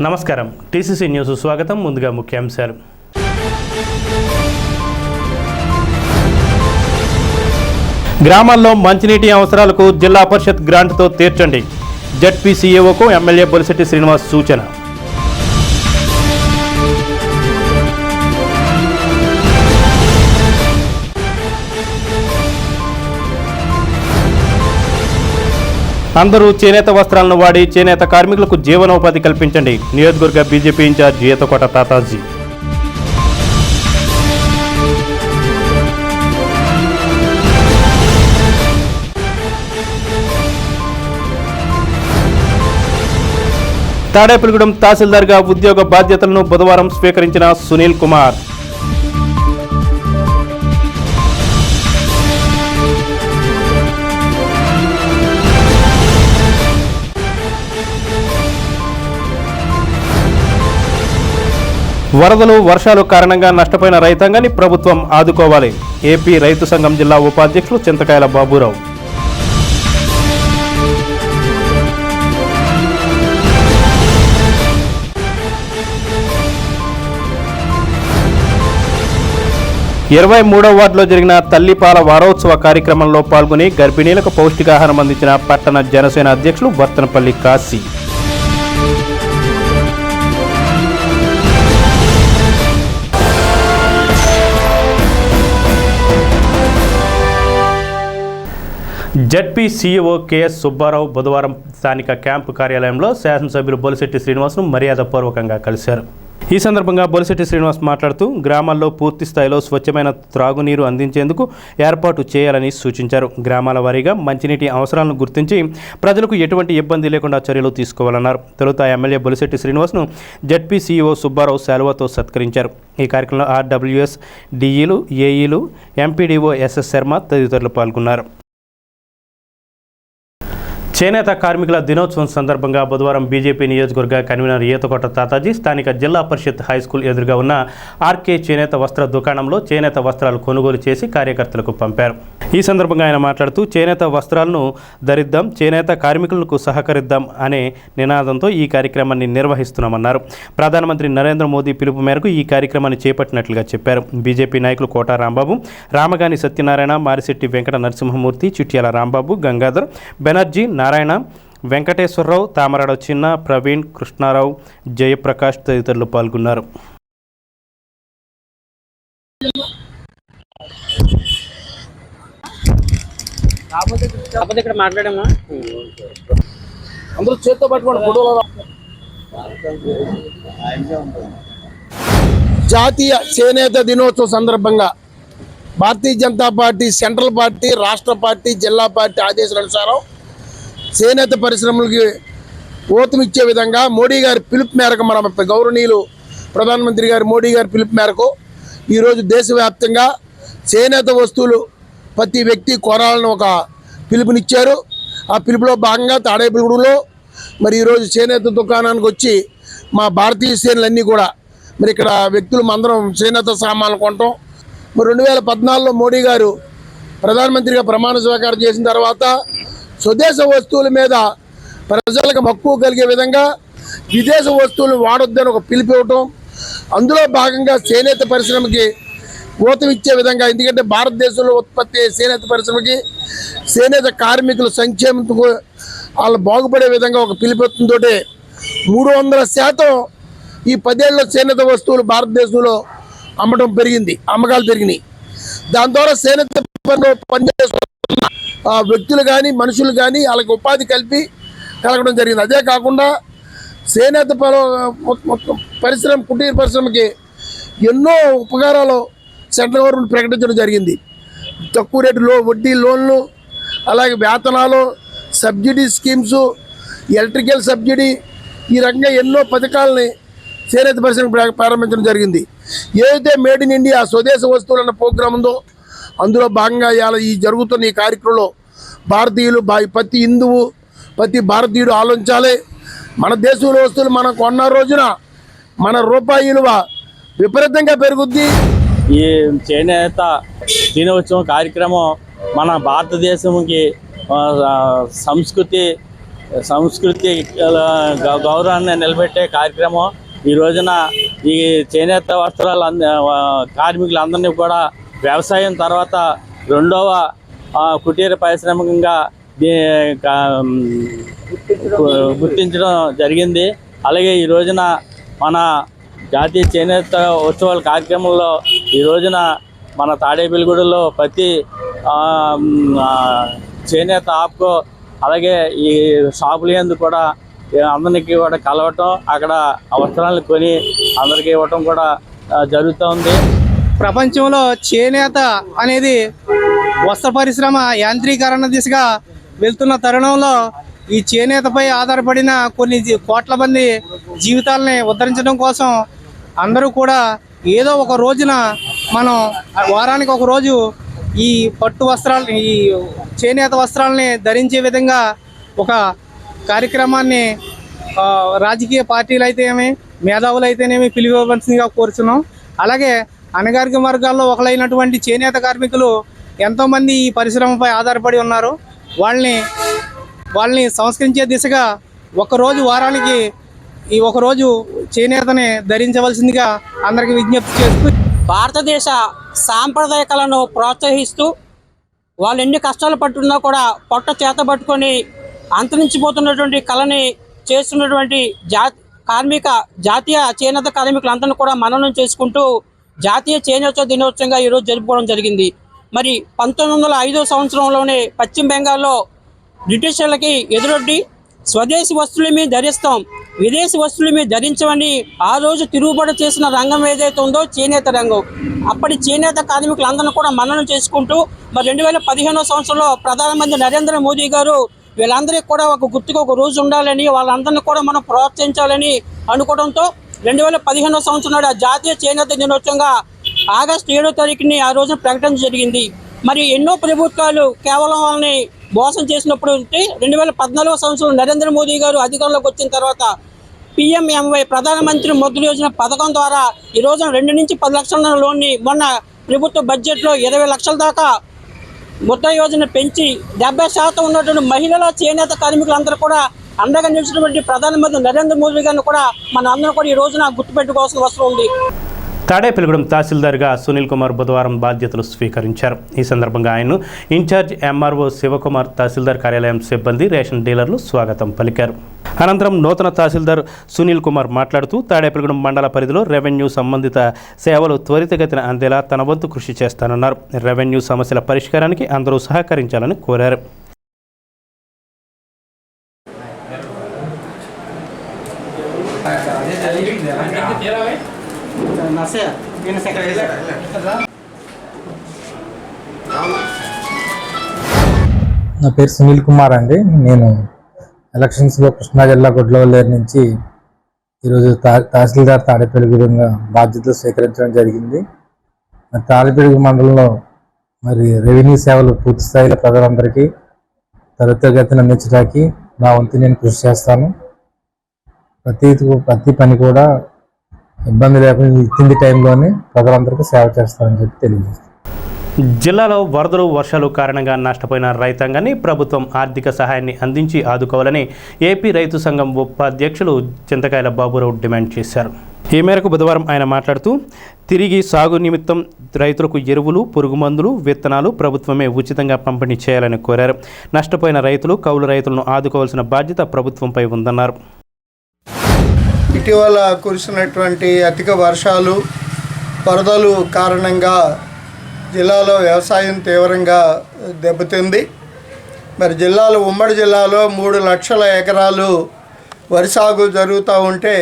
నమస్కారం TCC news స్వాగతం. ముందుగా ముఖ్యాంశాలు. గ్రామాల్లో మంచినీటి అవసరాలకు జిల్లా పరిషత్ గ్రాంట్తో తీర్చండి. జెడ్పీసీఏఓకు ఎమ్మెల్యే బొలిశెట్టి శ్రీనివాస్ సూచన. అందరూ చేనేత వస్త్రాలను వాడి చేనేత కార్మికులకు జీవనోపాధి కల్పించండి. నియోజకవర్గ బీజేపీ ఇన్ఛార్జ్ ఈతకోట తాతాజీ. తాడేపల్లిగూడెం తహసీల్దార్గా ఉద్యోగ బాధ్యతలను బుధవారం స్వీకరించిన సునీల్ కుమార్. వరదలు వర్షాలు కారణంగా నష్టపోయిన రైతాంగాన్ని ప్రభుత్వం ఆదుకోవాలి. ఏపీ రైతు సంఘం జిల్లా ఉపాధ్యక్షులు చింతకాయల బాబురావు. ఇరవై 23వ వార్డులో జరిగిన తల్లిపాల వారోత్సవ కార్యక్రమంలో పాల్గొని గర్భిణీలకు పౌష్టికాహారం అందించిన పట్టణ జనసేన అధ్యక్షులు వర్తనపల్లి కాశీ. జెడ్పీసీఏఓ కేఎస్ సుబ్బారావు బుధవారం స్థానిక క్యాంపు కార్యాలయంలో శాసనసభ్యులు బొలిశెట్టి శ్రీనివాస్ను మర్యాదపూర్వకంగా కలిశారు. ఈ సందర్భంగా బొలిశెట్టి శ్రీనివాస్ మాట్లాడుతూ గ్రామాల్లో పూర్తి స్థాయిలో స్వచ్ఛమైన త్రాగునీరు అందించేందుకు ఏర్పాటు చేయాలని సూచించారు. గ్రామాల వారీగా మంచినీటి అవసరాలను గుర్తించి ప్రజలకు ఎటువంటి ఇబ్బంది లేకుండా చర్యలు తీసుకోవాలన్నారు. తొలుత ఎమ్మెల్యే బొలిశెట్టి శ్రీనివాస్ను జెడ్పీసీఈఓ సుబ్బారావు శాలువాతో సత్కరించారు. ఈ కార్యక్రమంలో ఆర్డబ్ల్యూఎస్ డిఈలు, ఏఈలు, ఎంపీడీఓ ఎస్ఎస్ శర్మ తదితరులు పాల్గొన్నారు. చేనేత కార్మికుల దినోత్సవం సందర్భంగా బుధవారం బీజేపీ నియోజకవర్గ కన్వీనర్ ఈతకోట తాతాజీ స్థానిక జిల్లా పరిషత్ హైస్కూల్ ఎదురుగా ఉన్న ఆర్కే చేనేత వస్త్ర దుకాణంలో చేనేత వస్త్రాలు కొనుగోలు చేసి కార్యకర్తలకు పంపారు. ఈ సందర్భంగా ఆయన మాట్లాడుతూ చేనేత వస్త్రాలను ధరిద్దాం, చేనేత కార్మికులకు సహకరిద్దాం అనే నినాదంతో ఈ కార్యక్రమాన్ని నిర్వహిస్తున్నామన్నారు. ప్రధానమంత్రి నరేంద్ర మోదీ పిలుపు మేరకు ఈ కార్యక్రమాన్ని చేపట్టినట్లుగా చెప్పారు. బీజేపీ నాయకులు కోటా రాంబాబు, రామగాని సత్యనారాయణ, మారిశెట్టి వెంకట నరసింహమూర్తి, చిట్యాల రాంబాబు, గంగాధర్, బెనర్జీ, నారాయణ, వెంకటేశ్వరరావు, తామరాడ చిన్న, ప్రవీణ్, కృష్ణారావు, జయప్రకాష్ తదితరులు పాల్గొన్నారు. జాతీయ చేనేత దినోత్సవం సందర్భంగా Bharatiya Janata party central party, రాష్ట్ర పార్టీ, జిల్లా పార్టీ ఆదేశానుసారం చేనేత పరిశ్రమలకి ఊతమిచ్చే విధంగా మోడీ గారి పిలుపు మేరకు, మన గౌరవనీయులు ప్రధానమంత్రి గారు మోడీ గారి పిలుపు మేరకు ఈరోజు దేశవ్యాప్తంగా చేనేత వస్తువులు ప్రతి వ్యక్తి కొనాలని ఒక పిలుపునిచ్చారు. ఆ పిలుపులో భాగంగా తాడేపల్లిగూడెంలో మరి ఈరోజు చేనేత దుకాణానికి వచ్చి మా భారతీయ శ్రేణులన్నీ కూడా మరి ఇక్కడ వ్యక్తులు అందరం చేనేత సామాన్లు కొనటం. మరి 2014లో మోడీ గారు ప్రధానమంత్రిగా ప్రమాణ స్వీకారం చేసిన తర్వాత స్వదేశ వస్తువుల మీద ప్రజలకు మక్కువ కలిగే విధంగా విదేశ వస్తువులు వాడొద్దని ఒక పిలుపు ఇవ్వటం, అందులో భాగంగా చేనేత పరిశ్రమకి ఊతమిచ్చే విధంగా, ఎందుకంటే భారతదేశంలో ఉత్పత్తి చేనేత పరిశ్రమకి చేనేత కార్మికుల సంక్షేమంతో వాళ్ళు బాగుపడే విధంగా ఒక పిలుపుతో 300% ఈ 10 ఏళ్ళలో చేనేత వస్తువులు భారతదేశంలో అమ్మకాలు పెరిగినాయి. దాని ద్వారా చేనేత పనిచేస్తున్న వ్యక్తులు కానీ మనుషులు కానీ వాళ్ళకి ఉపాధి కలగడం జరిగింది. అదే కాకుండా చేనేత పరిశ్రమ, కుటీర పరిశ్రమకి ఎన్నో ఉపకారాలు సెంట్రల్ గవర్నమెంట్ ప్రకటించడం జరిగింది. తక్కువ రేటులో వడ్డీ లోన్లు, అలాగే వేతనాలు, సబ్సిడీ స్కీమ్స్, ఎలక్ట్రికల్ సబ్సిడీ, ఈ రకంగా ఎన్నో పథకాలని చేనేత పరిశ్రమ ప్రారంభించడం జరిగింది. ఏదైతే మేడ్ ఇన్ ఇండియా స్వదేశ వస్తువులు అన్న ప్రోగ్రాం ఉందో అందులో భాగంగా ఈ జరుగుతున్న ఈ కార్యక్రమంలో భారతీయులు, ప్రతి హిందువు, ప్రతి భారతీయుడు ఆలోచించాలి. మన దేశంలో వస్తువులు మనం కొన్న రోజున మన రూపాయి విలువ విపరీతంగా పెరుగుద్ది. ఈ చేనేత దినోత్సవం కార్యక్రమం మన భారతదేశంకి సంస్కృతి సంస్కృతి గౌరవాన్ని నిలబెట్టే కార్యక్రమం. ఈ రోజున ఈ చేనేత వస్త్రాలు కార్మికులందరినీ కూడా వ్యవసాయం తర్వాత రెండవ కుటీర పారిశ్రామికంగా గుర్తించడం జరిగింది. అలాగే ఈ రోజున మన జాతీయ చేనేత ఉత్సవాల కార్యక్రమంలో ఈ రోజున మన తాడేపల్లిగూడలో ప్రతి చేనేత ఆప్కో అలాగే ఈ షాపుల యందు కూడా అందరికీ కూడా కలవటం, అక్కడ వస్త్రాలను కొని అందరికీ ఇవ్వటం కూడా జరుగుతుంది. ప్రపంచంలో చేనేత అనేది వస్త్ర పరిశ్రమ యాంత్రీకరణ దిశగా వెళ్తున్న తరుణంలో ఈ చేనేతపై ఆధారపడిన కొన్ని కోట్ల మంది జీవితాలని ఉద్ధరించడం కోసం అందరూ కూడా ఏదో ఒక రోజున మనం వారానికి ఒక రోజు ఈ పట్టు వస్త్రాలు ఈ చేనేత వస్త్రాలని ధరించే విధంగా ఒక కార్యక్రమాన్ని రాజకీయ పార్టీలు అయితేనేమి మేధావులు అయితేనేమి పిలువవలసిందిగా కోరుచున్నాం. అలాగే అణగారిక వర్గాల్లో ఒకరైనటువంటి చేనేత కార్మికులు ఎంతోమంది ఈ పరిశ్రమపై ఆధారపడి ఉన్నారు. వాళ్ళని సంస్కరించే దిశగా ఒకరోజు వారానికి ఈ ఒకరోజు చేనేతని ధరించవలసిందిగా అందరికీ విజ్ఞప్తి చేస్తూ భారతదేశ సాంప్రదాయ కళను ప్రోత్సహిస్తూ వాళ్ళు ఎన్ని కష్టాలు పట్టున్నా కూడా పొట్ట చేత పట్టుకొని అంతరించిపోతున్నటువంటి కళని చేస్తున్నటువంటి జాతీయ చేనేత కార్మికులందరినీ కూడా మననం చేసుకుంటూ జాతీయ చేనేత దినోత్సవంగా ఈరోజు జరుపుకోవడం జరిగింది. మరి 1905 సంవత్సరంలోనే పశ్చిమ బెంగాల్లో బ్రిటిషర్లకి ఎదురొడ్డి స్వదేశీ వస్తువుల మీద ధరిస్తాం, విదేశీ వస్తువుల మీద ధరించమని ఆ రోజు తిరుగుబాటు చేసిన రంగం ఏదైతే ఉందో చేనేత రంగం. అప్పటి చేనేత కార్మికులందరినీ కూడా మననం చేసుకుంటూ మరి 2015 సంవత్సరంలో ప్రధానమంత్రి నరేంద్ర మోదీ గారు వీళ్ళందరికీ కూడా ఒక గుర్తుకు ఒక రోజు ఉండాలని, వాళ్ళందరినీ కూడా మనం ప్రోత్సహించాలని అనుకోవడంతో 2015 సంవత్సరం నాడు జాతీయ చేనేత దినోత్సవంగా ఆగస్టు 7వ తారీఖుని ఆ రోజున ప్రకటన జరిగింది. మరి ఎన్నో ప్రభుత్వాలు కేవలం వాళ్ళని మోసం చేసినప్పుడు 2014 సంవత్సరం నరేంద్ర మోదీ గారు అధికారంలోకి వచ్చిన తర్వాత PMMY ప్రధానమంత్రి ముద్ర యోజన పథకం ద్వారా ఈ రోజున 2 నుంచి 10 లక్షల లోన్ని మొన్న ప్రభుత్వ బడ్జెట్లో 20 లక్షల దాకా ముద్ర యోజన పెంచి 70% ఉన్నటువంటి మహిళల చేనేత కార్మికులందరూ కూడా అండగా నిలిచినటువంటి ప్రధానమంత్రి నరేంద్ర మోదీ గారిని కూడా మన అందరూ కూడా ఈ రోజున గుర్తుపెట్టుకోవాల్సిన అవసరం ఉంది. తాడేపల్లిగూడెం తహసీల్దార్గా సునీల్ కుమార్ బుధవారం బాధ్యతలు స్వీకరించారు. ఈ సందర్భంగా ఆయన ఇన్ఛార్జ్ MRO శివకుమార్, తహసీల్దార్ కార్యాలయం సిబ్బంది, రేషన్ డీలర్లు స్వాగతం పలికారు. అనంతరం నూతన తహసీల్దార్ సునీల్ కుమార్ మాట్లాడుతూ తాడేపల్లిగూడెం మండల పరిధిలో రెవెన్యూ సంబంధిత సేవలు త్వరితగతిన అందేలా తన వంతు కృషి చేస్తానన్నారు. రెవెన్యూ సమస్యల పరిష్కారానికి అందరూ సహకరించాలని కోరారు. నా పేరు సునీల్ కుమార్ అండి. నేను ఎలక్షన్స్లో కృష్ణా జిల్లా గుడ్లవల్లేరు నుంచి ఈరోజు తహసీల్దార్ తాడేపల్లిగూడెంగా బాధ్యతలు స్వీకరించడం జరిగింది. తాడేపల్లిగూడెం మండలంలో మరి రెవెన్యూ సేవలు పూర్తి స్థాయిలో ప్రజలందరికీ త్వరితగతిన అందించడానికి నా వంతు నేను కృషి చేస్తాను. ప్రతి పని కూడా ఇబ్బంది లేకుండా ఇచ్చింది టైంలోనే ప్రజలందరికీ సేవ చేస్తానని చెప్పి తెలియజేస్తాను. జిల్లాలో వరదలు, వర్షాలు కారణంగా నష్టపోయిన రైతాంగాన్ని ప్రభుత్వం ఆర్థిక సహాయాన్ని అందించి ఆదుకోవాలని ఏపీ రైతు సంఘం ఉపాధ్యక్షులు చింతకాయల బాబురావు డిమాండ్ చేశారు. ఈ మేరకు బుధవారం ఆయన మాట్లాడుతూ తిరిగి సాగు నిమిత్తం రైతులకు ఎరువులు, పురుగుమందులు, విత్తనాలు ప్రభుత్వమే ఉచితంగా పంపిణీ చేయాలని కోరారు. నష్టపోయిన రైతులు, కౌలు రైతులను ఆదుకోవాల్సిన బాధ్యత ప్రభుత్వంపై ఉందన్నారు. ఇటీవల కురిసినటువంటి అధిక వర్షాలు, వరదలు కారణంగా జిల్లాలో వ్యవసాయం తీవ్రంగా దెబ్బతింది. మరి ఉమ్మడి జిల్లాలో 3 లక్షల ఎకరాలు వరి సాగు జరుగుతూ ఉంటే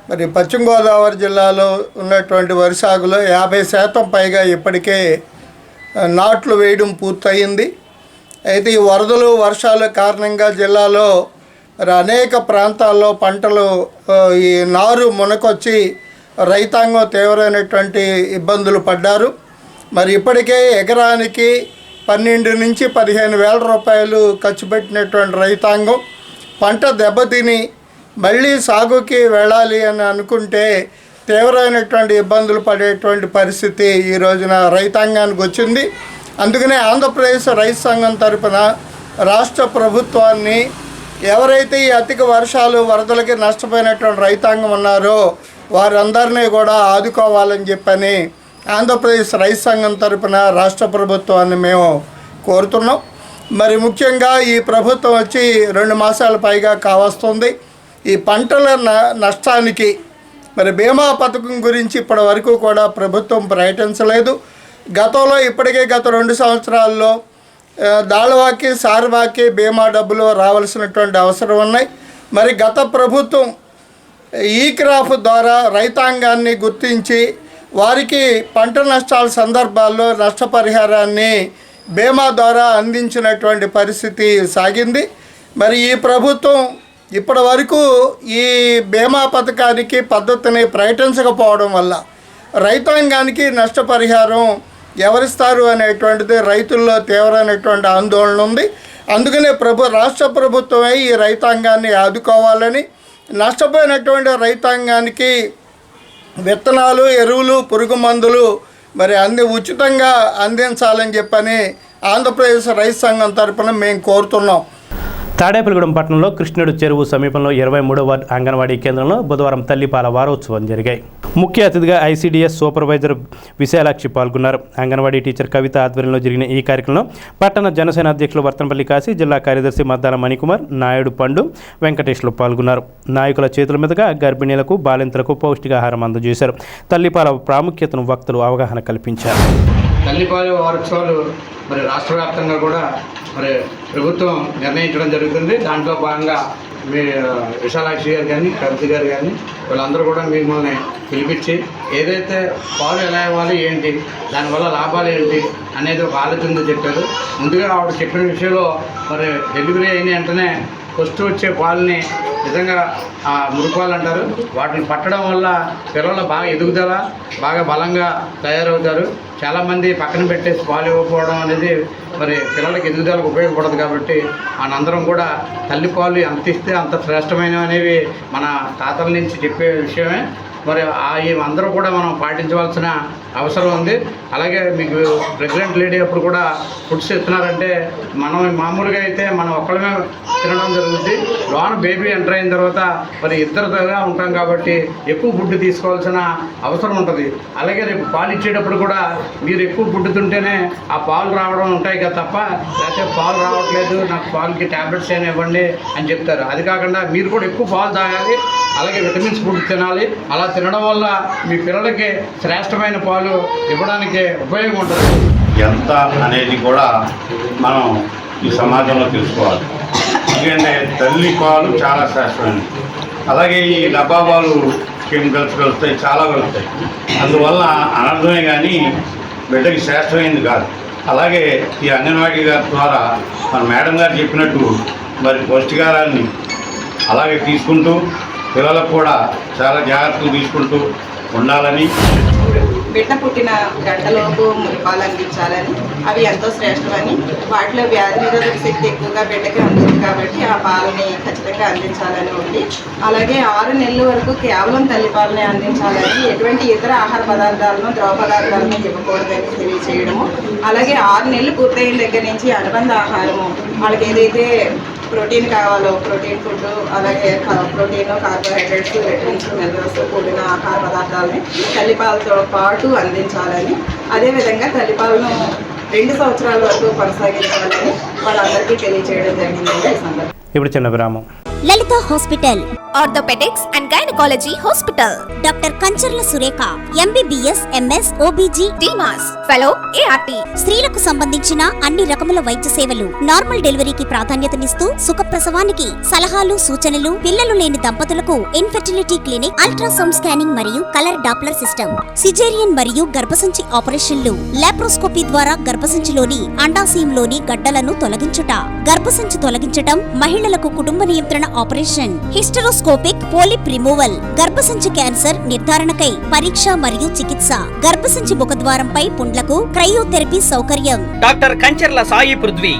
మరి పశ్చిమ గోదావరి జిల్లాలో ఉన్నటువంటి వరి సాగులో 50% పైగా ఇప్పటికే నాట్లు వేయడం పూర్తయింది. అయితే ఈ వరదలు, వర్షాల కారణంగా జిల్లాలో మరి అనేక ప్రాంతాల్లో పంటలు ఈ నారు మునకొచ్చి రైతాంగం తీవ్రమైనటువంటి ఇబ్బందులు పడ్డారు. మరి ఇప్పటికే ఎకరానికి 12 నుంచి 15 వేల రూపాయలు ఖర్చు పెట్టినటువంటి రైతాంగం పంట దెబ్బతిని మళ్ళీ సాగుకి వెళ్ళాలి అని అనుకుంటే తీవ్రమైనటువంటి ఇబ్బందులు పడేటువంటి పరిస్థితి ఈ రోజున రైతాంగానికి వచ్చింది. అందుకనే ఆంధ్రప్రదేశ్ రైతు సంఘం తరపున రాష్ట్ర ప్రభుత్వాన్ని ఎవరైతే ఈ అధిక వర్షాలు వరదలకి నష్టపోయినటువంటి రైతాంగం ఉన్నారో వారందరినీ కూడా ఆదుకోవాలని చెప్పని ఆంధ్రప్రదేశ్ రైతు సంఘం తరపున రాష్ట్ర ప్రభుత్వాన్ని మేము కోరుతున్నాం. మరి ముఖ్యంగా ఈ ప్రభుత్వం వచ్చి 2 మాసాల పైగా కావస్తుంది. ఈ పంటల నష్టానికి మరి బీమా పథకం గురించి ఇప్పటి వరకు కూడా ప్రభుత్వం ప్రకటించలేదు. గతంలో ఇప్పటికే గత 2 సంవత్సరాల్లో దాళవాకి సార్వాకి బీమా డబ్బులు రావాల్సినటువంటి అవసరం ఉన్నాయి. మరి గత ప్రభుత్వం ఈ క్రాప్ ద్వారా రైతాంగాన్ని గుర్తించి వారికి పంట నష్టాల సందర్భాల్లో నష్టపరిహారాన్ని బీమా ద్వారా అందించినటువంటి పరిస్థితి సాగింది. మరి ఈ ప్రభుత్వం ఇప్పటి వరకు ఈ బీమా పథకానికి పద్ధతిని ప్రకటించకపోవడం వల్ల రైతాంగానికి నష్టపరిహారం ఎవరిస్తారు అనేటువంటిది రైతుల్లో తీవ్రమైనటువంటి ఆందోళన ఉంది. అందుకనే రాష్ట్ర ప్రభుత్వమే ఈ రైతాంగాన్ని ఆదుకోవాలని, నష్టపోయినటువంటి రైతాంగానికి విత్తనాలు, ఎరువులు, పురుగు మందులు మరి ఉచితంగా అందించాలని చెప్పని ఆంధ్రప్రదేశ్ రైతు సంఘం తరపున మేము కోరుతున్నాం. తాడేపల్లిగూడెం పట్టణంలో కృష్ణుడు చెరువు సమీపంలో 23వ వార్డు అంగన్వాడీ కేంద్రంలో బుధవారం తల్లిపాల వారోత్సవం జరిగాయి. ముఖ్య అతిథిగా ఐసీడీఎస్ సూపర్వైజర్ విశాలాక్షి పాల్గొన్నారు. అంగన్వాడీ టీచర్ కవిత ఆధ్వర్యంలో జరిగిన ఈ కార్యక్రమంలో పట్టణ జనసేన అధ్యక్షులు వర్తనపల్లి కాశీ, జిల్లా కార్యదర్శి మద్దాల మణికుమార్, నాయుడు పండు, వెంకటేశ్లు పాల్గొన్నారు. నాయకుల చేతుల మీదుగా గర్భిణీలకు, బాలింతలకు పౌష్టికాహారం అందజేశారు. తల్లిపాల ప్రాముఖ్యతను వక్తలు అవగాహన కల్పించారు. తల్లిపాల వారోత్సవాలు మరి రాష్ట్ర వ్యాప్తంగా కూడా మరి ప్రభుత్వం నిర్ణయించడం జరుగుతుంది. దాంట్లో భాగంగా మీ విశాలాక్షి గారు కానీ, కవిత గారు కానీ వీళ్ళందరూ కూడా మిమ్మల్ని పిలిపించి ఏదైతే పాలు ఎలా ఇవ్వాలి, ఏంటి దానివల్ల లాభాలు ఏంటి అనేది ఒక ఆలోచనతో చెప్పారు. ముందుగా ఆవిడ చెప్పిన విషయంలో మరి డెలివరీ అయిన వెంటనే ఫస్ట్ వచ్చే పాలని నిజంగా మురిపాలు అంటారు. వాటిని పట్టడం వల్ల పిల్లలు బాగా ఎదుగుదల, బాగా బలంగా తయారవుతారు. చాలామంది పక్కన పెట్టేసి పాలు ఇవ్వకపోవడం అనేది మరి పిల్లలకి ఎదుగుదలకు ఉపయోగపడదు. కాబట్టి మనందరం కూడా తల్లిపాలు ఎంత ఇస్తే అంత శ్రేష్టమైనవి అనేవి మన తాతల నుంచి చెప్పే విషయమే. మరి అందరూ కూడా మనం పాటించవలసిన అవసరం ఉంది. అలాగే మీకు ప్రెగ్నెంట్ లేడీ అప్పుడు కూడా ఫుడ్స్ ఇస్తున్నారంటే మనం మామూలుగా అయితే మనం ఒక్కడమే తినడం జరుగుతుంది. లోన బేబీ ఎంటర్ అయిన తర్వాత మరి ఇద్దరుగా ఉంటాం కాబట్టి ఎక్కువ ఫుడ్ తీసుకోవాల్సిన అవసరం ఉంటుంది. అలాగే రేపు పాలు ఇచ్చేటప్పుడు కూడా మీరు ఎక్కువ ఫుడ్ తింటేనే ఆ పాలు రావడం ఉంటాయి కదా తప్ప, లేకపోతే పాలు రావట్లేదు నాకు పాలకి ట్యాబ్లెట్స్ అయినా ఇవ్వండి అని చెప్తారు. అది కాకుండా మీరు కూడా ఎక్కువ పాలు తాగాలి, అలాగే విటమిన్స్ ఫుడ్ తినాలి. అలా తినడం వల్ల మీ పిల్లలకి శ్రేష్టమైన పాలు ఇవ్వడానికి ఉపయోగం ఉంటుంది. ఎంత అనేది కూడా మనం ఈ సమాజంలో తెలుసుకోవాలి. ఎందుకంటే తల్లి పాలు చాలా శ్రేష్టమైనది. అలాగే ఈ డబ్బా పాలు కెమికల్స్ కలుస్తాయి, చాలా కలుస్తాయి. అందువల్ల అనర్థమే కానీ బిడ్డకి శ్రేష్టమైనది కాదు. అలాగే ఈ అంగన్వాడీ గారి ద్వారా మన మేడం గారు చెప్పినట్టు మరి పౌష్టికాహారాన్ని అలాగే తీసుకుంటూ పిల్లలకు కూడా చాలా జాగ్రత్తలు తీసుకుంటూ ఉండాలని, బిడ్డ పుట్టిన గంటలోపు మురిపాలు అందించాలని, అవి ఎంతో శ్రేష్టమని, వాటిలో వ్యాధి నిరోధక శక్తి ఎక్కువగా బిడ్డకి ఉంటుంది కాబట్టి ఆ పాలని ఖచ్చితంగా అందించాలని ఉంది. అలాగే 6 నెలల వరకు కేవలం తల్లిపాలనే అందించాలని, ఎటువంటి ఇతర ఆహార పదార్థాలను, ద్రవ పదార్థాలను ఇవ్వకూడదని తెలియచేయడము. అలాగే 6 నెలలు పూర్తయిన దగ్గర నుంచి అనుబంధ ఆహారము, వాళ్ళకి ఏదైతే ప్రోటీన్ కావాలో ప్రోటీన్ ఫుడ్, అలాగే ప్రోటీన్, కార్బోహైడ్రేట్స్, విటమిన్స్, మినరల్స్ కూడిన ఆహార పదార్థాలని తల్లిపాలతో పాటు అందించాలని, అదేవిధంగా తల్లిపాలను 2 సంవత్సరాల వరకు కొనసాగించాలని వాళ్ళందరికీ తెలియజేయడం జరిగింది. ఈ సందర్భంగా ఇప్పుడు చిన్న విరామం. Lalitha hospital, orthopaedics and gynaecology hospital, doctor Kancharla Surekha, MBBS, MS, OBG, DMAS, fellow, ART. స్త్రీలకు సంబంధించిన అన్ని రకముల వైద్య సేవలు, నార్మల్ డెలివరీకి ప్రాధాన్యతనిస్తూ సుఖప్రసవానికి సలహాలు, సూచనలు, పిల్లలు లేని దంపతులకు ఇన్ఫెర్టిలిటీ క్లినిక్, అల్ట్రాసౌండ్ స్కానింగ్ మరియు కలర్ డాప్లర్ సిస్టమ్, సిజేరియన్ మరియు గర్భసంచి ఆపరేషన్లు, లాప్రోస్కోపీ ద్వారా గర్భసంచిలోని అండాశయంలోని గడ్డలను తొలగించుట, గర్భసంచి తొలగించటం, మహిళలకు కుటుంబ నియంత్రణ ఆపరేషన్, హిస్టరోస్కోపిక్ పోలిప్ రిమూవల్, గర్భసంచి క్యాన్సర్ నిర్ధారణకై పరీక్ష మరియు చికిత్స, గర్భసంచి ముఖద్వారంపై పుండ్లకు క్రయోథెరపీ సౌకర్యం. Doctor Kancharla Sai Prithvi,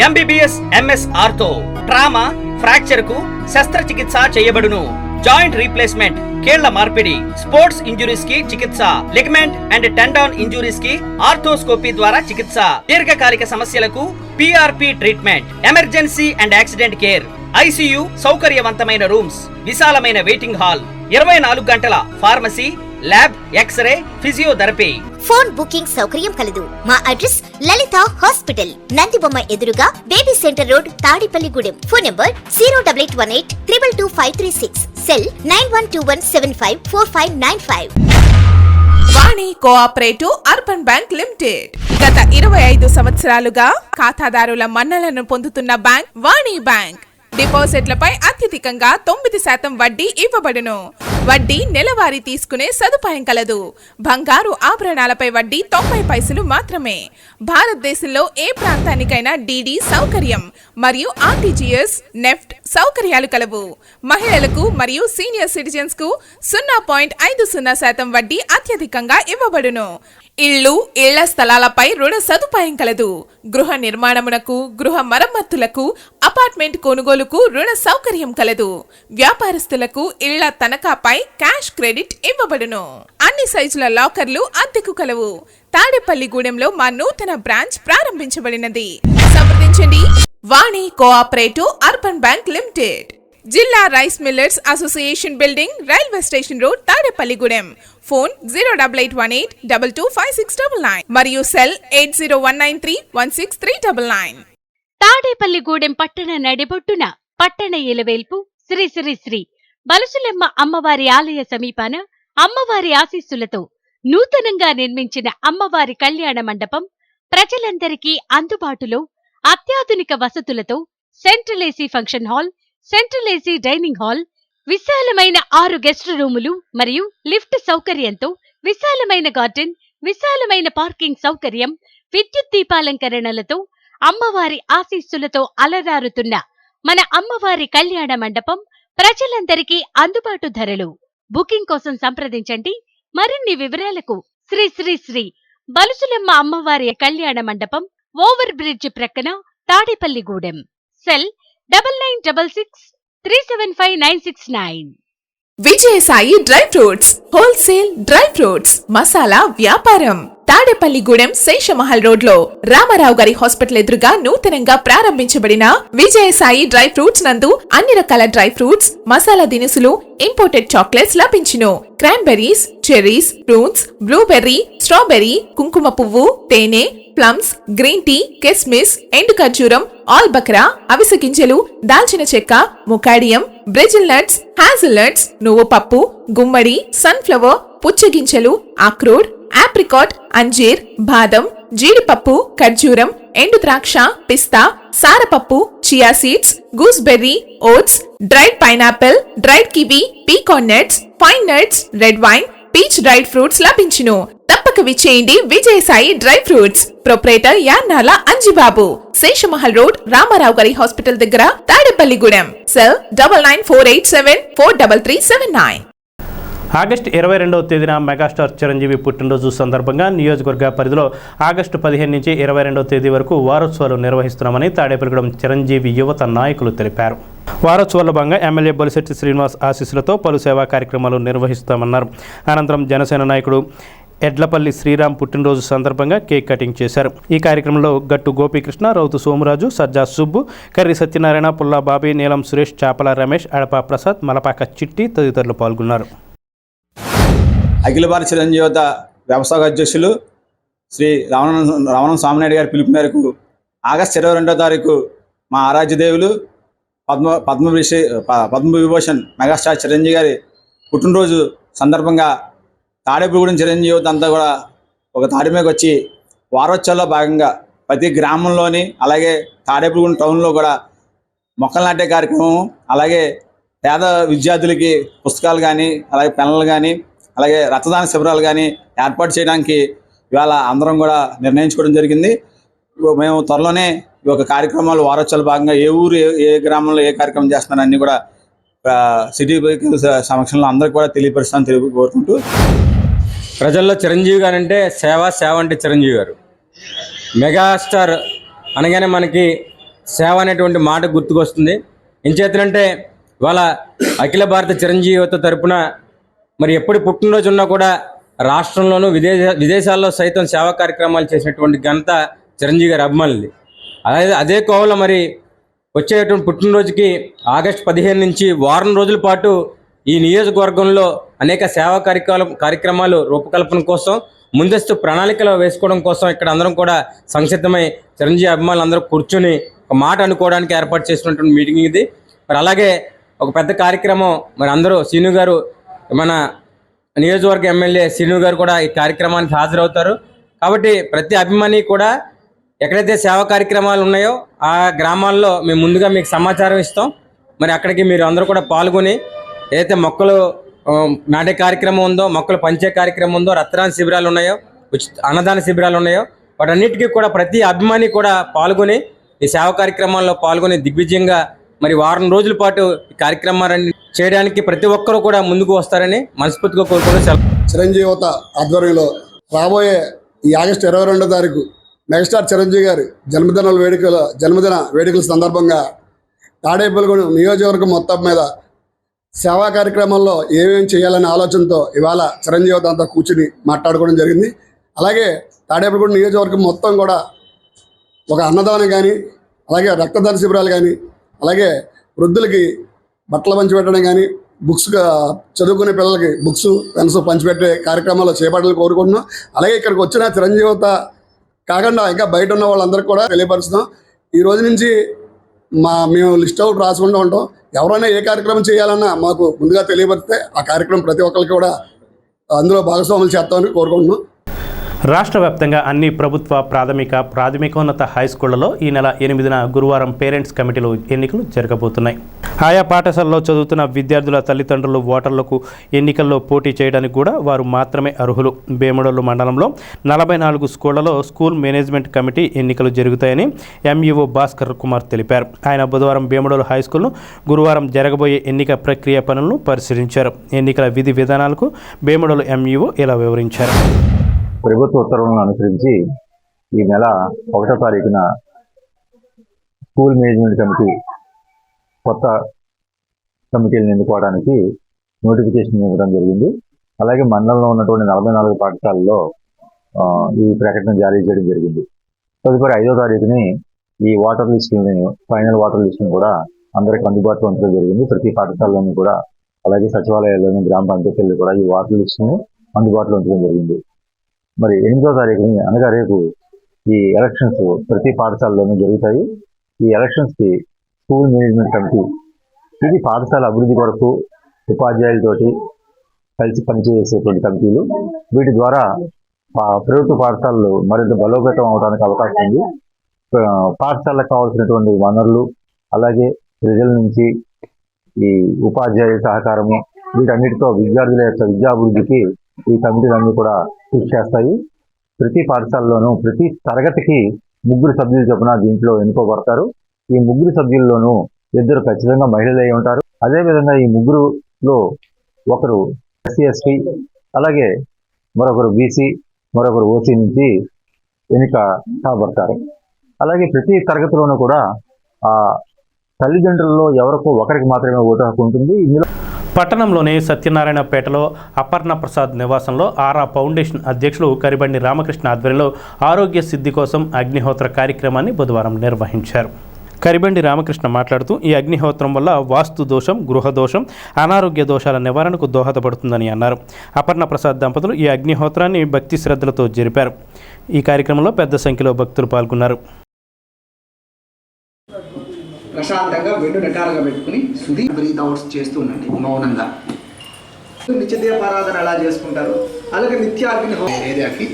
MBBS, MS ortho, trauma, fracture కు శస్త్రచికిత్స చేయబడును. జాయింట్ రీప్లేస్మెంట్, కీళ్ల మార్పిడి, స్పోర్ట్స్ ఇంజురీస్ కి చికిత్స, లిగమెంట్ అండ్ టెండాన్ ఇంజురీస్ కి ఆర్థోస్కోపీ ద్వారా చికిత్స, దీర్ఘకాలిక సమస్యలకు PRP treatment, emergency and accident care, ICU సౌకర్యవంతమైన రూమ్స్, విశాలమైన వెయిటింగ్ హాల్, 24 గంటల pharmacy, lab, x-ray, physiotherapy. Phone booking సౌకర్యం కలదు. మా అడ్రస్ లలిత హాస్పిటల్, నందిబొమ్మ ఎదురుగా, baby centre road, Tadepalligudem. Phone number 08818222536, cell 9121754595. Vani cooperative urban bank limited గత 25 సంవత్సరాలుగా ఖాతాదారుల మన్నలను పొందుతున్న బ్యాంక్ వాణి బ్యాంక్. డిపాజిట్లపై అత్యధికంగా 9% వడ్డీ ఇవ్వబడును. వడ్డీ నెలవారీ తీసుకునే సదుపాయం కలదు. బంగారు ఆభరణాలపై వడ్డీ 90 పైసలు మాత్రమే. భారతదేశంలో ఏ ప్రాంతానికైనా DD సౌకర్యం మరియు RTGS, నెఫ్ట్ సౌకర్యాలు కలవు. మహిళలకు మరియు సీనియర్ సిటిజన్స్ కు 0.50% వడ్డీ అత్యధికంగా ఇవ్వబడును. ఇళ్లు, ఇళ్ల స్థలాలపై రుణ సదుపాయం కలదు. గృహ నిర్మాణమునకు, గృహ మరమ్మతులకు, అపార్ట్మెంట్ కొనుగోలుకు రుణ సౌకర్యం కలదు. వ్యాపారస్తులకు ఇళ్ల తనఖాపై క్యాష్ క్రెడిట్ ఇవ్వబడును. అన్ని సైజుల లాకర్లు అద్దెకు కలవు. తాడేపల్లిగూడెంలో మా నూతన బ్రాంచ్ ప్రారంభించబడినది. సంప్రదించండి. వాణి కోఆపరేటివ్ అర్బన్ బ్యాంక్ లిమిటెడ్, జిల్లా rice millers association building, railway station road, Tadepalligudem. Phone 08882256999 మరియు సెల్ 8019316399. తాడేపల్లిగూడెం పట్టణ నడిబొట్టున పట్టణ ఇలవేల్పు శ్రీ శ్రీ శ్రీ బలుసులెమ్మ అమ్మవారి ఆలయ సమీపాన అమ్మవారి ఆశీస్సులతో నూతనంగా నిర్మించిన అమ్మవారి కళ్యాణ మండపం ప్రజలందరికీ అందుబాటులో అత్యాధునిక వసతులతో central AC function hall, central AC dining hall, విశాలమైన 6 గెస్ట్ రూములు మరియు లిఫ్ట్ సౌకర్యంతో విశాలమైన గార్డెన్, విశాలమైన పార్కింగ్ సౌకర్యం, విద్యుత్ దీపాలంకరణలతో అమ్మవారి ఆశీస్సులతో అలరారుతున్న మన అమ్మవారి కళ్యాణ మండపం ప్రజలందరికీ అందుబాటు ధరలు. బుకింగ్ కోసం సంప్రదించండి. మరిన్ని వివరాలకు శ్రీ శ్రీ శ్రీ బలుసులెమ్మ అమ్మవారి కళ్యాణ మండపం, ఓవర్ బ్రిడ్జ్ ప్రక్కన, Tadepalligudem. Cell 9966375969. Vijayasai dry fruits wholesale dry fruits masala వ్యాపారం. తాడేపల్లిగూడెం శేషమహల్ రోడ్ లో రామారావు గారి హాస్పిటల్ ఎదురుగా నూతనంగా ప్రారంభించబడిన విజయసాయి డ్రై ఫ్రూట్స్ నందు అన్ని రకాల డ్రై ఫ్రూట్స్, మసాలా దినుసులు, ఇంపోర్టెడ్ చాక్లెట్స్ లభించును. Cranberries, cherries, fruits, blueberry, strawberry, కుంకుమ పువ్వు, తేనె, ప్లమ్స్, గ్రీన్ టీ, కిస్మిస్, ఎండు ఖర్జూరం, ఆల్ బక్రా, అవిసె గింజలు, దాల్చిన చెక్క, ముకాడియం, బ్రెజిల్ నట్స్, హ్యాజిల్ నట్స్, నువ్వు పప్పు, గుమ్మడి, సన్ఫ్లవర్, పుచ్చగింజలు, అక్రోడ్, ఆప్రికాట్, అంజీర్, బాదం, జీడిపప్పు, ఖర్జూరం, ఎండు ద్రాక్ష, పిస్తా, సారపప్పు, chia seeds, gooseberry, oats, dried pineapple, dried kiwi, pecan nuts, pine nuts, red wine, peach dried fruits లభించును. తప్పక విచ్చేయండి Vijayasai dry fruits. Proprietor Yannala Anjibabu, Seshamahal road, Ramarao గారి హాస్పిటల్ దగ్గర, తాడేపల్లిగూడెం. సెల్ 9948743379. ఆగస్టు 22వ తేదీన మెగాస్టార్ చిరంజీవి పుట్టినరోజు సందర్భంగా నియోజకవర్గ పరిధిలో ఆగస్టు 15 నుంచి 22వ తేదీ వరకు వారోత్సవాలు నిర్వహిస్తున్నామని తాడేపల్లిగూడెం చిరంజీవి యువత నాయకులు తెలిపారు. వారోత్సవాల్లో భాగంగా ఎమ్మెల్యే బొలిశెట్టి శ్రీనివాస్ ఆశీస్సులతో పలు సేవా కార్యక్రమాలు నిర్వహిస్తామన్నారు. అనంతరం జనసేన నాయకుడు ఎడ్లపల్లి శ్రీరామ్ పుట్టినరోజు సందర్భంగా కేక్ కటింగ్ చేశారు. ఈ కార్యక్రమంలో గట్టు గోపీకృష్ణ, రౌతు సోమరాజు, సజ్జా సుబ్బు, కర్రి సత్యనారాయణ, పుల్లా బాబీ, నీలం సురేష్, చాపల రమేష్, అడపా ప్రసాద్, మలపాక చిట్టి తదితరులు పాల్గొన్నారు. అఖిల భారత చిరంజీవిత వ్యవస్థాపక అధ్యక్షులు శ్రీ రావణం స్వామినాయుడు గారి పిలుపు మేరకు ఆగస్టు 22వ తారీఖు మా ఆరాధ్యదేవులు పద్మవిభూషణ్ మెగాస్టార్ చిరంజీవి గారి పుట్టినరోజు సందర్భంగా తాడేపల్లిగూడెం చిరంజీవిత అంతా కూడా ఒక తాడి మీదకి వచ్చి వారోత్సవాల్లో భాగంగా ప్రతి గ్రామంలోని అలాగే తాడేపల్లిగూడెం టౌన్లో కూడా మొక్కలు నాటే కార్యక్రమం, అలాగే పేద విద్యార్థులకి పుస్తకాలు కానీ, అలాగే పెన్నులు కానీ, అలాగే రక్తదాన శిబిరాలు కానీ ఏర్పాటు చేయడానికి ఇవాళ అందరం కూడా నిర్ణయించుకోవడం జరిగింది. మేము త్వరలోనే ఈ యొక్క కార్యక్రమాలు వారోత్సవాల భాగంగా ఏ ఊరు ఏ గ్రామంలో ఏ కార్యక్రమం చేస్తున్నారని కూడా సిటీ సమక్షంలో అందరికీ కూడా తెలియపరుస్తానని కోరుకుంటూ, ప్రజల్లో చిరంజీవి గారు అంటే సేవ అంటే చిరంజీవి గారు. మెగాస్టార్ అనగానే మనకి సేవ అనేటువంటి మాట గుర్తుకొస్తుంది. ఏం చేతనంటే ఇవాళ అఖిల భారత చిరంజీవి యువత తరపున మరి ఎప్పుడు పుట్టినరోజు ఉన్నా కూడా రాష్ట్రంలోనూ విదేశాల్లో సైతం సేవా కార్యక్రమాలు చేసినటువంటి ఘనత చిరంజీవి గారి అభిమానులది. అదే కోవలో మరి వచ్చేటువంటి పుట్టినరోజుకి ఆగస్టు 15 నుంచి వారం రోజుల పాటు ఈ నియోజకవర్గంలో అనేక సేవా కార్యక్రమాలు రూపకల్పన కోసం ముందస్తు ప్రణాళికలు వేసుకోవడం కోసం ఇక్కడ అందరం కూడా సంసిద్ధమై చిరంజీవి అభిమానులు అందరూ కూర్చొని ఒక మాట అనుకోవడానికి ఏర్పాటు చేసినటువంటి మీటింగ్ ఇది. మరి అలాగే ఒక పెద్ద కార్యక్రమం మరి అందరూ శ్రీను గారు మన నియోజకవర్గ ఎమ్మెల్యే శ్రీను గారు కూడా ఈ కార్యక్రమానికి హాజరవుతారు. కాబట్టి ప్రతి అభిమాని కూడా ఎక్కడైతే సేవా కార్యక్రమాలు ఉన్నాయో ఆ గ్రామాల్లో మేము ముందుగా మీకు సమాచారం ఇస్తాం. మరి అక్కడికి మీరు అందరూ కూడా పాల్గొని ఏదైతే మొక్కలు నాటే కార్యక్రమం ఉందో, మొక్కలు పంచే కార్యక్రమం ఉందో, రక్తదాన శిబిరాలు ఉన్నాయో, అన్నదాన శిబిరాలు ఉన్నాయో వాటన్నిటికీ కూడా ప్రతి అభిమాని కూడా పాల్గొని ఈ సేవా కార్యక్రమాల్లో పాల్గొని దిగ్విజయంగా మరి వారం రోజుల పాటు ఈ కార్యక్రమాన్ని చేయడానికి ప్రతి ఒక్కరూ కూడా ముందుకు వస్తారని మనస్ఫూర్తిగా కోరుకుంటూ చిరంజీవి యువత ఆధ్వర్యంలో రాబోయే ఈ ఆగస్టు 22వ తారీఖు మెగాస్టార్ చిరంజీవి గారి జన్మదిన వేడుకల సందర్భంగా తాడేపల్లిగూడెం నియోజకవర్గం మొత్తం మీద సేవా కార్యక్రమాల్లో ఏమేమి చేయాలనే ఆలోచనతో ఇవాళ చిరంజీవి యువత అంతా కూర్చుని మాట్లాడుకోవడం జరిగింది. అలాగే తాడేపల్లిగూడెం నియోజకవర్గం మొత్తం కూడా ఒక అన్నదానం కానీ, అలాగే రక్తదాన శిబిరాలు కానీ, అలాగే వృద్ధులకి బట్టలు పంచిపెట్టడం కానీ, బుక్స్ చదువుకునే పిల్లలకి బుక్స్ పెన్స్ పంచిపెట్టే కార్యక్రమాలు చేపట్టాలని కోరుకుంటున్నాం. అలాగే ఇక్కడికి వచ్చిన చిరంజీవి యువత కాకుండా ఇంకా బయట ఉన్న వాళ్ళందరికీ కూడా తెలియపరుస్తున్నాం. ఈ రోజు నుంచి మేము లిస్ట్ అవుట్ రాసుకుంటూ ఉంటాం. ఎవరైనా ఏ కార్యక్రమం చేయాలన్నా మాకు ముందుగా తెలియపరిస్తే ఆ కార్యక్రమం ప్రతి ఒక్కరికి కూడా అందులో భాగస్వాములు చేస్తామని కోరుకుంటున్నాం. రాష్ట్ర వ్యాప్తంగా అన్ని ప్రభుత్వ ప్రాథమికోన్నత హై స్కూళ్లలో ఈ నెల 8న గురువారం పేరెంట్స్ కమిటీలు ఎన్నికలు జరగబోతున్నాయి. ఆయా పాఠశాలలో చదువుతున్న విద్యార్థుల తల్లిదండ్రులు ఓటర్లకు ఎన్నికల్లో పోటీ చేయడానికి కూడా వారు మాత్రమే అర్హులు. భీమడోలు మండలంలో 44 స్కూళ్లలో స్కూల్ మేనేజ్మెంట్ కమిటీ ఎన్నికలు జరుగుతాయని ఎంఈఓ భాస్కర్ కుమార్ తెలిపారు. ఆయన బుధవారం భీమడోలు హై స్కూల్ను గురువారం జరగబోయే ఎన్నిక ప్రక్రియ పనులను పరిశీలించారు. ఎన్నికల విధి విధానాలకు భీమడోలు ఎంఈఓ ఇలా వివరించారు. ప్రభుత్వ ఉత్తర్వులను అనుసరించి ఈ నెల 1వ తారీఖున స్కూల్ మేనేజ్మెంట్ కమిటీ కొత్త కమిటీలను ఎన్నుకోవడానికి నోటిఫికేషన్ ఇవ్వడం జరిగింది. అలాగే మండలంలో ఉన్నటువంటి 44 పాఠశాలల్లో ఈ ప్రకటన జారీ చేయడం జరిగింది. తదుపరి 5వ తారీఖుని ఈ వాటర్ లిస్టుని, ఫైనల్ వాటర్ లిస్టుని కూడా అందరికి అందుబాటులో ఉంచడం జరిగింది. ప్రతి పాఠశాలలోనూ కూడా, అలాగే సచివాలయాల్లోని గ్రామ పంచాయతీల్లో కూడా ఈ వాటర్ లిస్టుని అందుబాటులో ఉంచడం జరిగింది. మరి 8వ తారీఖుని అనగా రేపు ఈ ఎలక్షన్స్ ప్రతి పాఠశాలలోనూ జరుగుతాయి. ఈ ఎలక్షన్స్కి స్కూల్ మేనేజ్మెంట్ కమిటీ ఇది పాఠశాల అభివృద్ధి కొరకు ఉపాధ్యాయులతోటి కలిసి పనిచేసేటువంటి కమిటీలు. వీటి ద్వారా ప్రభుత్వ పాఠశాలలు మరింత బలోపేతం అవడానికి అవకాశం ఉంది. పాఠశాలకు కావాల్సినటువంటి వనరులు, అలాగే ప్రజల నుంచి ఈ ఉపాధ్యాయుల సహకారము, వీటన్నిటితో విద్యార్థుల యొక్క విద్యాభివృద్ధికి ఈ కమిటీలన్నీ కూడా కృషి చేస్తాయి. ప్రతి పాఠశాలలోనూ ప్రతి తరగతికి 3 సభ్యులు చొప్పున దీంట్లో ఎన్నుకోబడతారు. ఈ 3 సభ్యుల్లోనూ 2 ఖచ్చితంగా మహిళలై ఉంటారు. అదేవిధంగా ఈ 3లో ఒకరు SC/ST, అలాగే మరొకరు BC, మరొకరు OC నుంచి ఎన్నిక కాబడతారు. అలాగే ప్రతి తరగతిలోనూ కూడా ఆ తల్లిదండ్రుల్లో ఎవరికో ఒకరికి మాత్రమే ఓటు హక్కు ఉంటుంది. ఇందులో పట్టణంలోని సత్యనారాయణపేటలో అపర్ణ ప్రసాద్ నివాసంలో ఆరా ఫౌండేషన్ అధ్యక్షులు కరిబండి రామకృష్ణ ఆధ్వర్యంలో ఆరోగ్య సిద్ధి కోసం అగ్నిహోత్ర కార్యక్రమాన్ని బుధవారం నిర్వహించారు. కరిబండి రామకృష్ణ మాట్లాడుతూ ఈ అగ్నిహోత్రం వల్ల వాస్తు దోషం, గృహ దోషం, అనారోగ్య దోషాల నివారణకు దోహదపడుతుందని అన్నారు. అపర్ణ ప్రసాద్ దంపతులు ఈ అగ్నిహోత్రాన్ని భక్తి శ్రద్ధలతో జరిపారు. ఈ కార్యక్రమంలో పెద్ద సంఖ్యలో భక్తులు పాల్గొన్నారు. ప్రశాంతంగా వెన్ను నిటారుగా పెట్టుకుని సుది బ్రీత్ అవుట్స్ చేస్తూ ఉండండి మౌనంగా. నిత్య దీపారాధన ఎలా చేసుకుంటారు అలాగే నిత్య అగ్ని ఏరియాకి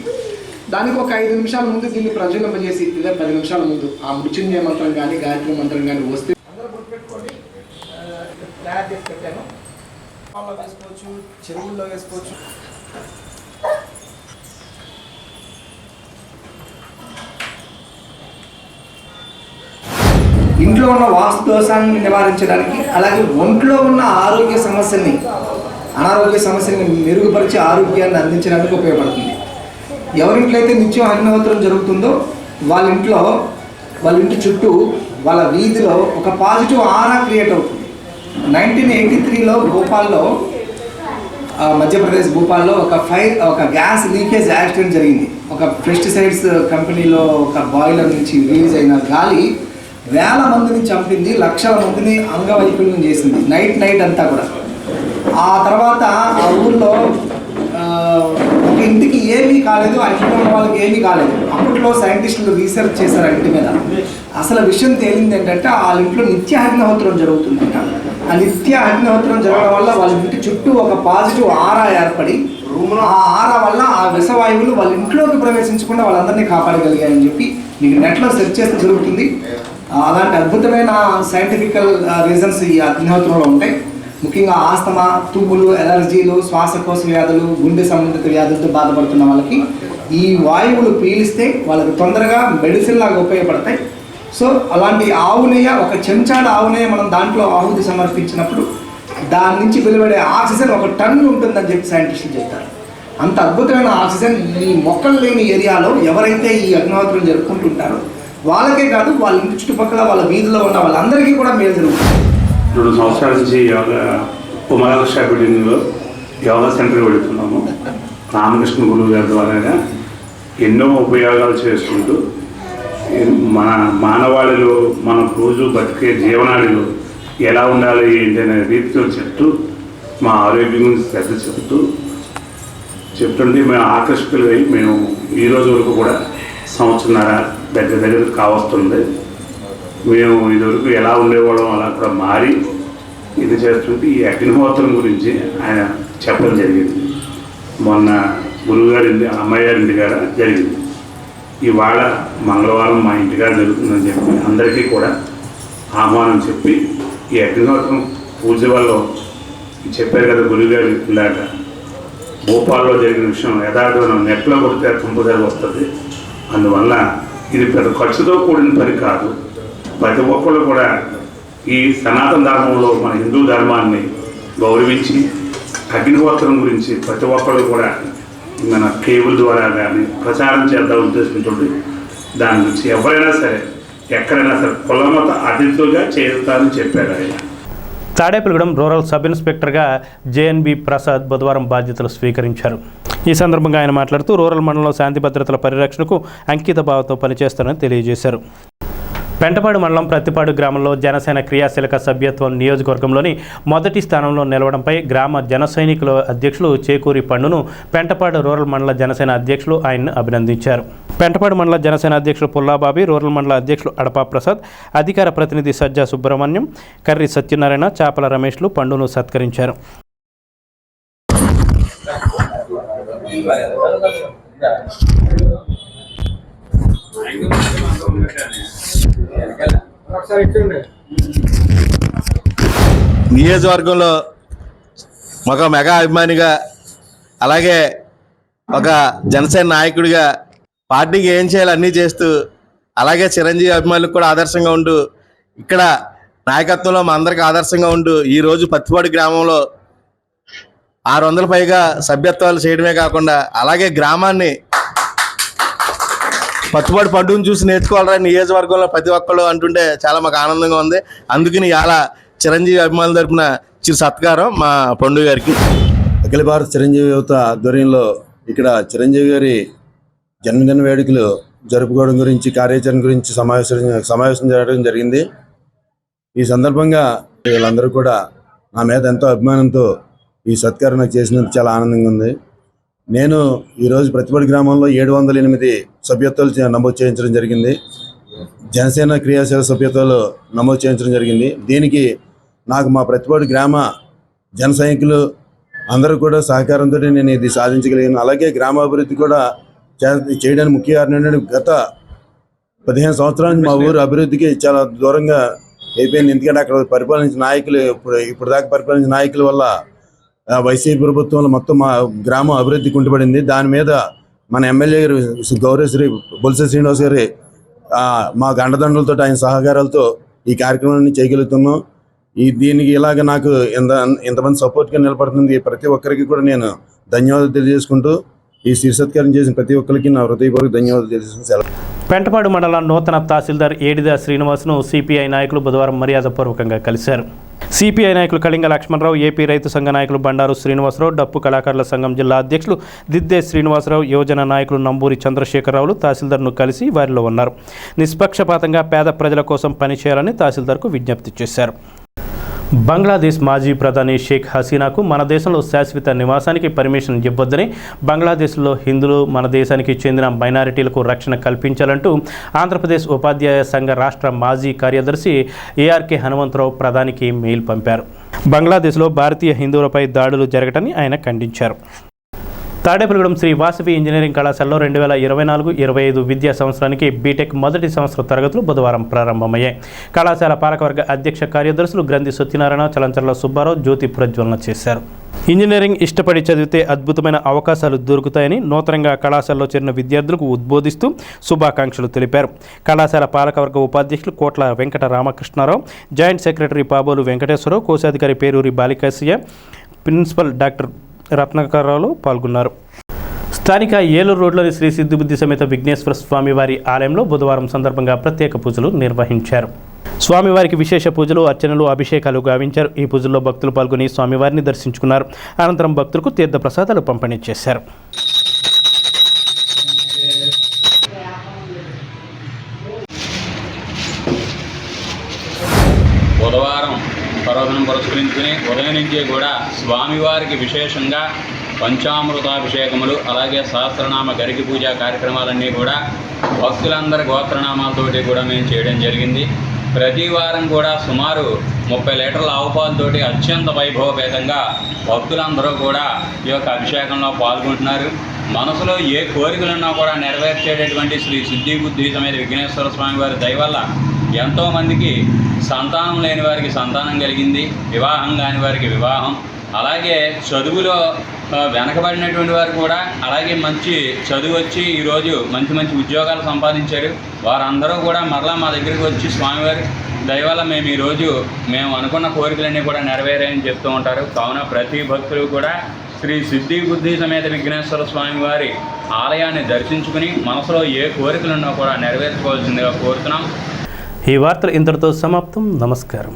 దానికి ఒక 5 నిమిషాల ముందు దీన్ని ప్రజ్వలింపజేసి లేదా 10 నిమిషాల ముందు ఆ మృత్యుంజయ మంత్రం కానీ గాయత్రి మంత్రం కానీ వస్తే అందరూ గుర్తుపెట్టుకోండి. తయారు చేసి పెట్టాను. వేసుకోవచ్చు, చెరువుల్లో వేసుకోవచ్చు. ఇంట్లో ఉన్న వాస్తు దోషాన్ని నివారించడానికి, అలాగే ఒంట్లో ఉన్న ఆరోగ్య సమస్యల్ని, అనారోగ్య సమస్యల్ని మెరుగుపరిచి ఆరోగ్యాన్ని అందించడానికి ఉపయోగపడుతుంది. ఎవరింట్లో అయితే నిత్యం అగ్నిహోత్రం జరుగుతుందో వాళ్ళ ఇంటి చుట్టూ, వాళ్ళ వీధిలో ఒక పాజిటివ్ ఆరా క్రియేట్ అవుతుంది. 1983లో భోపాల్లో మధ్యప్రదేశ్ భూపాల్లో ఒక గ్యాస్ లీకేజ్ యాక్సిడెంట్ జరిగింది. ఒక పెస్టిసైడ్స్ కంపెనీలో ఒక బాయిలర్ నుంచి రిలీజ్ అయిన గాలి వేల మందిని చంపింది, లక్షల మందిని అంగవైకల్యం చేసింది నైట్ అంతా కూడా. ఆ తర్వాత ఆ ఊర్లో ఒక ఇంటికి ఏమీ కాలేదు, ఆ ఇంట్లో ఉన్న వాళ్ళకి ఏమీ కాలేదు. అప్పట్లో సైంటిస్టులు రీసెర్చ్ చేశారు ఆ ఇంటి మీద. అసలు విషయం తేలింది ఏంటంటే వాళ్ళ ఇంట్లో నిత్య అగ్నిహోత్రం జరుగుతుందంట. ఆ నిత్య అగ్నిహోత్రం జరగడం వల్ల వాళ్ళ ఇంటి చుట్టూ ఒక పాజిటివ్ ఆరా ఏర్పడి ఆ ఆరా వల్ల ఆ విషవాయువులు వాళ్ళ ఇంట్లోకి ప్రవేశించకుండా వాళ్ళందరినీ కాపాడగలిగాయని చెప్పి మీకు నెట్లో సెర్చ్ చేస్తే దొరుకుతుంది. అలాంటి అద్భుతమైన సైంటిఫికల్ రీజన్స్ ఈ అగ్నిహోత్రంలో ఉంటాయి. ముఖ్యంగా ఆస్తమా, తుమ్ములు, ఎలర్జీలు, శ్వాసకోశ వ్యాధులు, గుండె సంబంధిత వ్యాధులతో బాధపడుతున్న వాళ్ళకి ఈ వాయువులు పీలిస్తే వాళ్ళకి తొందరగా మెడిసిన్ లాగా ఉపయోగపడతాయి. సో అలాంటి ఆవు నెయ్యి, ఒక చెంచాడు ఆవు నెయ్యి మనం దాంట్లో ఆహుతి సమర్పించినప్పుడు దాని నుంచి వెలువడే ఆక్సిజన్ 1 టన్ను ఉంటుందని చెప్పి సైంటిస్టులు చెప్తారు. అంత అద్భుతమైన ఆక్సిజన్ ఈ మొక్కలు లేని ఏరియాలో ఎవరైతే ఈ అగ్నిహోత్రం జరుపుకుంటుంటారో వాళ్ళకే కాదు, వాళ్ళ ఇంటి చుట్టుపక్కల వాళ్ళ వీధిలో ఉన్న వాళ్ళందరికీ కూడా మేలు జరుగుతుంది. 2 సంవత్సరాల నుంచి ఉమారాష్ట్ర బిల్డింగ్లో యోగా సెంటర్కి వెళుతున్నాము. రామకృష్ణ గురువు గారి ద్వారా ఎన్నో ఉపయోగాలు చేసుకుంటూ మన మానవాళిలో మనం రోజు బతికే జీవనాడిలో ఎలా ఉండాలి ఏంటి అనే రీతితో చెప్తూ మా ఆరోగ్యం గురించి శ్రద్ధ చెప్తుంటే మేము ఆకర్షితులై మేము ఈరోజు వరకు కూడా సంవత్సరన్నర దగ్గర కావస్తుంది. మేము ఇదివరకు ఎలా ఉండేవాళ్ళం అలా కూడా మారి ఇది చేస్తుంటే ఈ అగ్నిహోత్రం గురించి ఆయన చెప్పడం జరిగింది. మొన్న గురువుగారి అమ్మాయి గారి ఇంటికాడ జరిగింది. ఇవాళ మంగళవారం మా ఇంటికాడ జరుగుతుందని చెప్పి అందరికీ కూడా ఆహ్వానం చెప్పి ఈ అగ్నిహోత్రం పూజ వల్ల చెప్పారు కదా గురువుగారు ఇందాక, భోపాల్లో జరిగిన విషయం యథార్థమైన నెట్లో కొడితే కంపల్సరీ వస్తుంది. అందువల్ల ఇది పెద్ద ఖర్చుతో కూడిన పని కాదు. ప్రతి ఒక్కళ్ళు కూడా ఈ సనాతన ధర్మంలో మన హిందూ ధర్మాన్ని గౌరవించి అగ్నిహోత్రం గురించి ప్రతి ఒక్కళ్ళు కూడా మన కేబుల్ ద్వారా కానీ ప్రచారం చేద్దాం ఉద్దేశంతో దాని గురించి ఎవరైనా సరే ఎక్కడైనా సరే కులమత అతిథులుగా చేస్తారని చెప్పారు ఆయన. తాడేపల్లిగూడెం రూరల్ సబ్ ఇన్స్పెక్టర్గా జేఎన్బి ప్రసాద్ బుధవారం బాధ్యతలు స్వీకరించారు. ఈ సందర్భంగా ఆయన మాట్లాడుతూ రూరల్ మండలంలో శాంతి భద్రతల పరిరక్షణకు అంకిత భావంతో పనిచేస్తారని తెలియజేశారు. పెంటపాడు మండలం ప్రత్తిపాడు గ్రామంలో జనసేన క్రియాశీలక సభ్యత్వం నియోజకవర్గంలోని మొదటి స్థానంలో నిలవడంపై గ్రామ జన సైనికుల అధ్యక్షులు చేకూరి పండును పెంటపాడు రూరల్ మండల జనసేన అధ్యక్షులు ఆయన్ను అభినందించారు. పెంటపాడు మండల జనసేన అధ్యక్షులు పుల్లాబాబి, రూరల్ మండల అధ్యక్షులు అడపా ప్రసాద్, అధికార ప్రతినిధి సజ్జా సుబ్రహ్మణ్యం, కర్రి సత్యనారాయణ, చాపల రమేష్లు పండును సత్కరించారు. నియోజకవర్గంలో ఒక మెగా అభిమానిగా, అలాగే ఒక జనసేన నాయకుడిగా పార్టీకి ఏం చేయాలో అన్నీ చేస్తూ, అలాగే చిరంజీవి అభిమానులకు కూడా ఆదర్శంగా ఉంటూ, ఇక్కడ నాయకత్వంలో మా అందరికీ ఆదర్శంగా ఉంటూ ఈరోజు పత్తిపాడు గ్రామంలో 600 పైగా సభ్యత్వాలు చేయడమే కాకుండా అలాగే గ్రామాన్ని పత్తిపాడు పండుగను చూసి నేర్చుకోవాలరా నియోజకవర్గంలో ప్రతి ఒక్కళ్ళు అంటుంటే చాలా మాకు ఆనందంగా ఉంది. అందుకని ఇలా చిరంజీవి అభిమానుల తరపున చిరు సత్కారం మా పండుగ గారికి. అఖిల భారత చిరంజీవి యువత ఆధ్వర్యంలో ఇక్కడ చిరంజీవి గారి జన్మదిన వేడుకలు జరుపుకోవడం గురించి, కార్యాచరణ గురించి సమావేశం జరగడం జరిగింది. ఈ సందర్భంగా వీళ్ళందరూ కూడా నా మీద ఎంతో అభిమానంతో ఈ సత్కారం నాకు చేసినందుకు చాలా ఆనందంగా ఉంది. నేను ఈరోజు ప్రతిపాడు గ్రామంలో 708 సభ్యత్వాలు నమోదు చేయించడం జరిగింది. జనసేన క్రియాశీల సభ్యత్వాలు నమోదు చేయించడం జరిగింది. దీనికి నాకు మా ప్రతిపాడు గ్రామ జన సైనికులు అందరూ కూడా సహకారంతో నేను ఇది సాధించగలిగాను. అలాగే గ్రామాభివృద్ధి కూడా చేయడానికి ముఖ్య కారణం ఏంటంటే గత 15 సంవత్సరాల నుంచి మా ఊరు అభివృద్ధికి చాలా దూరంగా అయిపోయింది. ఎందుకంటే అక్కడ పరిపాలించిన నాయకులు ఇప్పుడు దాకా పరిపాలించిన నాయకుల వల్ల వైసీపీ ప్రభుత్వంలో మొత్తం మా గ్రామం అభివృద్ధి కుంటుపడింది. దాని మీద మన ఎమ్మెల్యే గారు గౌరవశ్రీ బొల్స శ్రీనివాస్ గారి మా గండదండలతో, ఆయన సహకారాలతో ఈ కార్యక్రమాన్ని చేయగలుగుతున్నాం. దీనికి ఇలాగ నాకు ఎంతమంది సపోర్ట్గా నిలబడుతుంది ప్రతి ఒక్కరికి కూడా నేను ధన్యవాదాలు తెలియజేసుకుంటూ ఈ శిరసత్కారం చేసిన ప్రతి ఒక్కరికి నా హృదయపూర్వక ధన్యవాదాలు తెలియజేసుకుంటూ పెంటపాడు మండలం నూతన తహసీల్దార్ ఏడిద శ్రీనివాస్ను సిపిఐ నాయకులు బుధవారం మర్యాదపూర్వకంగా కలిశారు. సిపిఐ నాయకులు కళింగ లక్ష్మణరావు, ఏపీ రైతు సంఘ నాయకులు బండారు శ్రీనివాసరావు, డప్పు కళాకారుల సంఘం జిల్లా అధ్యక్షులు దిద్దే శ్రీనివాసరావు, యువజన నాయకులు నంబూరి చంద్రశేఖరరావులు తహసీల్దార్ను కలిసి వారిలో ఉన్నారు. నిష్పక్షపాతంగా పేద ప్రజల కోసం పనిచేయాలని తహసీల్దార్కు విజ్ఞప్తి చేశారు. బంగ్లాదేశ్ మాజీ ప్రధాని షేక్ హసీనాకు మన దేశంలో శాశ్వత నివాసానికి పర్మిషన్ ఇవ్వొద్దని, బంగ్లాదేశ్లో హిందువులు, మన దేశానికి చెందిన మైనారిటీలకు రక్షణ కల్పించాలంటూ ఆంధ్రప్రదేశ్ ఉపాధ్యాయ సంఘ రాష్ట్ర మాజీ కార్యదర్శి ఏఆర్కే హనుమంతరావు ప్రధానికి మెయిల్ పంపారు. బంగ్లాదేశ్లో భారతీయ హిందువులపై దాడులు జరగటాన్ని ఆయన ఖండించారు. తాడేపల్లిగూడెం శ్రీ వాసవి ఇంజనీరింగ్ కళాశాలలో 2024-25 విద్యా సంవత్సరానికి బీటెక్ మొదటి సంవత్సర తరగతులు బుధవారం ప్రారంభమయ్యాయి. కళాశాల పాలకవర్గ అధ్యక్ష కార్యదర్శులు గ్రంథి సత్యనారాయణ, చలంచర్ల సుబ్బారావు జ్యోతి ప్రజ్వలన చేశారు. ఇంజనీరింగ్ ఇష్టపడి చదివితే అద్భుతమైన అవకాశాలు దొరుకుతాయని నూతనంగా కళాశాలలో చేరిన విద్యార్థులకు ఉద్బోధిస్తూ శుభాకాంక్షలు తెలిపారు. కళాశాల పాలకవర్గ ఉపాధ్యక్షులు కోట్ల వెంకట రామకృష్ణారావు, జాయింట్ సెక్రటరీ పాబోలు వెంకటేశ్వరరావు, కోశాధికారి పేరూరి బాలికాశయ్య, ప్రిన్సిపల్ డాక్టర్ రత్నాకర్రావులు పాల్గొన్నారు. స్థానిక ఏలూరు రోడ్లోని శ్రీ సిద్ధిబుద్ధి సమేత విఘ్నేశ్వర స్వామివారి ఆలయంలో బుధవారం సందర్భంగా ప్రత్యేక పూజలు నిర్వహించారు. స్వామివారికి విశేష పూజలు, అర్చనలు, అభిషేకాలు గావించారు. ఈ పూజల్లో భక్తులు పాల్గొని స్వామివారిని దర్శించుకున్నారు. అనంతరం భక్తులకు తీర్థ ప్రసాదాలు పంపిణీ చేశారు. బుధవారం పర్వదినం పురస్కరించుకుని ఉదయం నుంచి కూడా స్వామివారికి విశేషంగా పంచామృతాభిషేకములు, అలాగే సహస్రనామ గరికి పూజ కార్యక్రమాలన్నీ కూడా భక్తులందరి గోత్రనామాలతోటి కూడా మేము చేయడం జరిగింది. ప్రతి వారం కూడా సుమారు 30 లీటర్ల ఆవు పాలతోటి అత్యంత వైభవపేతంగా భక్తులందరూ కూడా ఈ యొక్క అభిషేకంలో పాల్గొంటున్నారు. మనసులో ఏ కోరికలున్నా కూడా నెరవేర్చేటటువంటి శ్రీ సిద్ధిబుద్ధి సమేత విఘ్నేశ్వర స్వామి వారి దయ వల్ల ఎంతోమందికి సంతానం లేని వారికి సంతానం కలిగింది, వివాహం కాని వారికి వివాహం, అలాగే చదువులో వెనకబడినటువంటి వారు కూడా అలాగే మంచి చదువు వచ్చి ఈరోజు మంచి మంచి ఉద్యోగాలు సంపాదించారు. వారందరూ కూడా మరలా మా దగ్గరికి వచ్చి స్వామివారి దయవల్ల మేము ఈరోజు మేము అనుకున్న కోరికలన్నీ కూడా నెరవేరాయని చెప్తూ ఉంటారు. కావున ప్రతి భక్తులు కూడా శ్రీ సిద్ధిబుద్ధి సమేత విఘ్నేశ్వర స్వామి వారి ఆలయాన్ని దర్శించుకుని మనసులో ఏ కోరికలున్నా కూడా నెరవేర్చుకోవాల్సిందిగా కోరుతున్నాం. ఈ వార్తలు ఇంతటితో సమాప్తం. నమస్కారం.